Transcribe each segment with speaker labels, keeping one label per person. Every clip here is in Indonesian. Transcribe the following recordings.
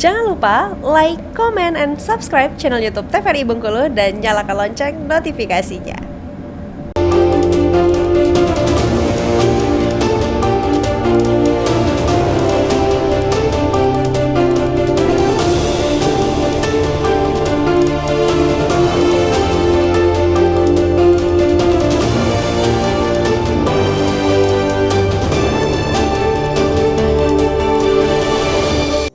Speaker 1: Jangan lupa like, comment, and subscribe channel YouTube TVRI Bengkulu dan nyalakan lonceng notifikasinya.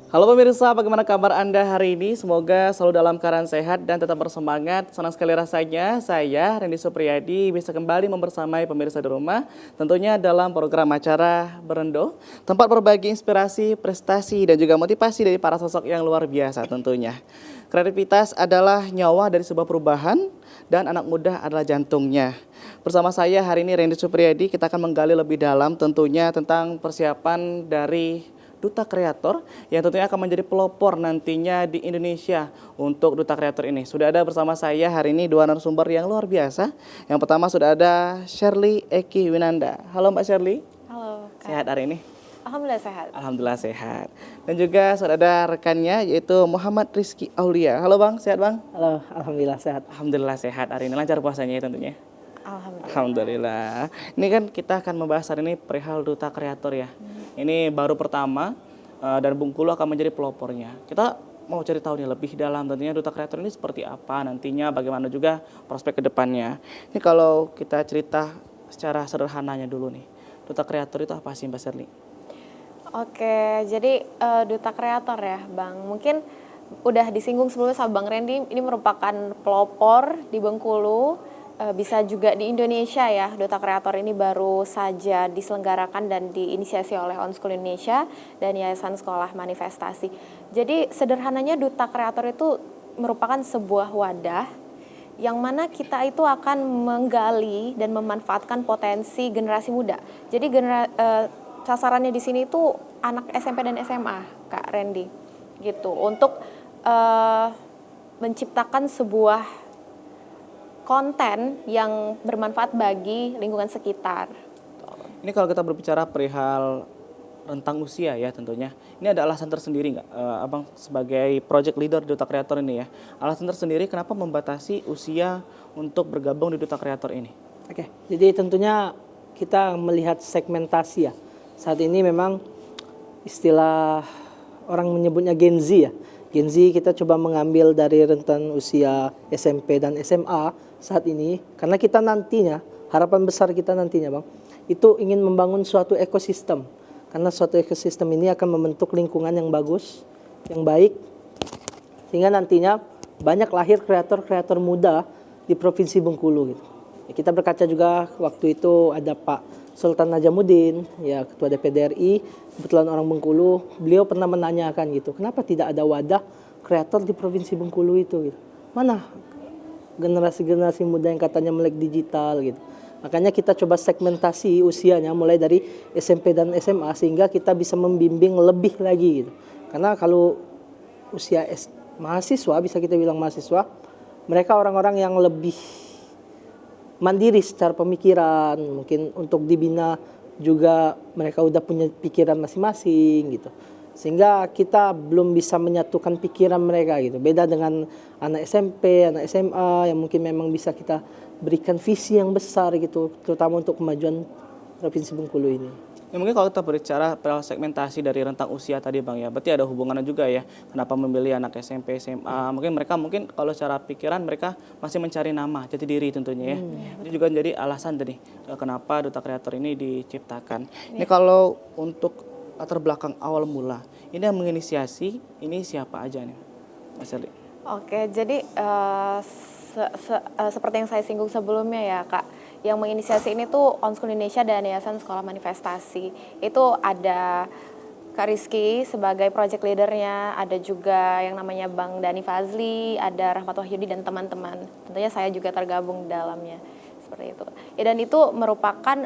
Speaker 2: Halo pemirsa, bagaimana kabar Anda hari ini? Semoga selalu dalam keadaan sehat dan tetap bersemangat. Senang sekali rasanya saya, Randy Supriyadi, bisa kembali membersamai pemirsa di rumah. Tentunya dalam program acara Berendo, tempat berbagi inspirasi, prestasi, dan juga motivasi dari para sosok yang luar biasa tentunya. Kreativitas adalah nyawa dari sebuah perubahan dan anak muda adalah jantungnya. Bersama saya hari ini Randy Supriyadi, kita akan menggali lebih dalam tentunya tentang persiapan dari Duta Kreator yang tentunya akan menjadi pelopor nantinya di Indonesia untuk Duta Kreator ini. Sudah ada bersama saya hari ini dua narasumber yang luar biasa. Yang pertama sudah ada Shirley Eki Winanda. Halo Mbak Shirley.
Speaker 3: Halo, Kak.
Speaker 2: Sehat hari ini?
Speaker 3: Alhamdulillah sehat.
Speaker 2: Alhamdulillah sehat. Dan juga sudah ada rekannya yaitu Muhammad Rizky Aulia. Halo Bang, sehat Bang?
Speaker 4: Halo, Alhamdulillah sehat.
Speaker 2: Alhamdulillah sehat. Hari ini lancar puasanya ya tentunya.
Speaker 3: Alhamdulillah.
Speaker 2: Alhamdulillah. Ini kan kita akan membahas hari ini perihal Duta Kreator ya. Ini baru pertama dan Bengkulu akan menjadi pelopornya. Kita mau cari tahu nih lebih dalam tentunya Duta Kreator ini seperti apa nantinya, bagaimana juga prospek ke depannya. Ini kalau kita cerita secara sederhananya dulu nih. Duta Kreator itu apa sih Mbak Shirley?
Speaker 3: Oke, jadi Duta Kreator ya, Bang. Mungkin udah disinggung sebelumnya sama Bang Randy, ini merupakan pelopor di Bengkulu. Bisa juga di Indonesia ya. Duta Kreator ini baru saja diselenggarakan dan diinisiasi oleh OnSchool Indonesia dan Yayasan Sekolah Manifestasi. Jadi sederhananya Duta Kreator itu merupakan sebuah wadah yang mana kita itu akan menggali dan memanfaatkan potensi generasi muda. Jadi sasarannya di sini itu anak SMP dan SMA, Kak Randy, gitu. Untuk menciptakan sebuah konten yang bermanfaat bagi lingkungan sekitar.
Speaker 2: Ini kalau kita berbicara perihal rentang usia ya tentunya. Ini ada alasan tersendiri nggak, Abang sebagai project leader Duta Kreator ini ya. Alasan tersendiri kenapa membatasi usia untuk bergabung di Duta Kreator ini?
Speaker 4: Oke, jadi tentunya kita melihat segmentasi ya. Saat ini memang istilah orang menyebutnya Gen Z ya. Gen Z kita coba mengambil dari rentan usia SMP dan SMA saat ini. Karena kita nantinya, harapan besar kita nantinya Bang, itu ingin membangun suatu ekosistem. Karena suatu ekosistem ini akan membentuk lingkungan yang bagus, yang baik. Sehingga nantinya banyak lahir kreator-kreator muda di Provinsi Bengkulu gitu. Ya, kita berkaca juga waktu itu ada Pak Sultan Najamuddin, ya Ketua DPD RI, kebetulan orang Bengkulu, beliau pernah menanyakan gitu, kenapa tidak ada wadah kreator di Provinsi Bengkulu itu gitu. Mana generasi-generasi muda yang katanya melek digital gitu. Makanya kita coba segmentasi usianya mulai dari SMP dan SMA sehingga kita bisa membimbing lebih lagi gitu. Karena kalau usia mahasiswa, bisa kita bilang mahasiswa, mereka orang-orang yang lebih mandiri secara pemikiran, mungkin untuk dibina juga mereka udah punya pikiran masing-masing gitu. Sehingga kita belum bisa menyatukan pikiran mereka gitu. Beda dengan anak SMP, anak SMA yang mungkin memang bisa kita berikan visi yang besar gitu, terutama untuk kemajuan Provinsi Bengkulu ini.
Speaker 2: Ya, mungkin kalau kita berbicara perihal segmentasi dari rentang usia tadi Bang ya, berarti ada hubungannya juga ya. Kenapa memilih anak SMP, SMA? Mungkin mereka kalau secara pikiran mereka masih mencari nama, jati diri tentunya ya. Itu juga menjadi alasan tadi kenapa Duta Kreator ini diciptakan. Ini kalau untuk latar belakang awal mula, ini yang menginisiasi ini siapa aja nih, Mas Shirley?
Speaker 3: Oke, jadi seperti yang saya singgung sebelumnya ya Kak, yang menginisiasi ini tuh OnSchool Indonesia dan Yayasan Sekolah Manifestasi. Itu ada Kak Rizky sebagai project leadernya, ada juga yang namanya Bang Dani Fazli, ada Rahmat Wahyudi dan teman-teman. Tentunya saya juga tergabung di dalamnya, seperti itu. Ya, dan itu merupakan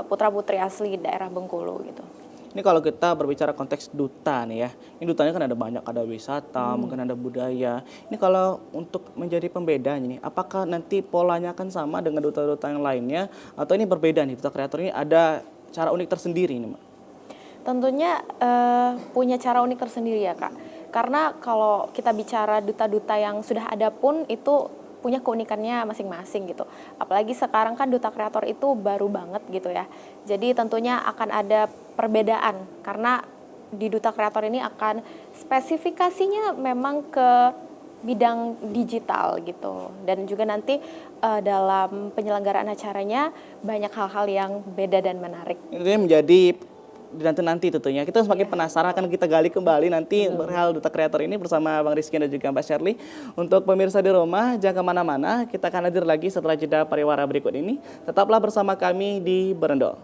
Speaker 3: putra-putri asli daerah Bengkulu gitu.
Speaker 2: Ini kalau kita berbicara konteks duta nih ya, ini dutanya kan ada banyak, ada wisata, mungkin ada budaya. Ini kalau untuk menjadi pembedanya nih, apakah nanti polanya akan sama dengan duta-duta yang lainnya, atau ini berbeda nih, Duta Kreator ini ada cara unik tersendiri nih Mbak?
Speaker 3: Tentunya punya cara unik tersendiri ya Kak. Karena kalau kita bicara duta-duta yang sudah ada pun itu punya keunikannya masing-masing gitu. Apalagi sekarang kan duta kreator itu baru banget gitu ya. Jadi tentunya akan ada perbedaan karena di duta kreator ini akan spesifikasinya memang ke bidang digital gitu. Dan juga nanti dalam penyelenggaraan acaranya banyak hal-hal yang beda dan menarik.
Speaker 2: Itu yang menjadi nanti tentunya kita semakin penasaran, akan kita gali kembali nanti perihal duta kreator ini bersama Bang Rizky dan juga Mbak Shirley. Untuk pemirsa di rumah jangan kemana-mana, kita akan hadir lagi setelah jeda pariwara berikut ini. Tetaplah bersama kami di Berendol.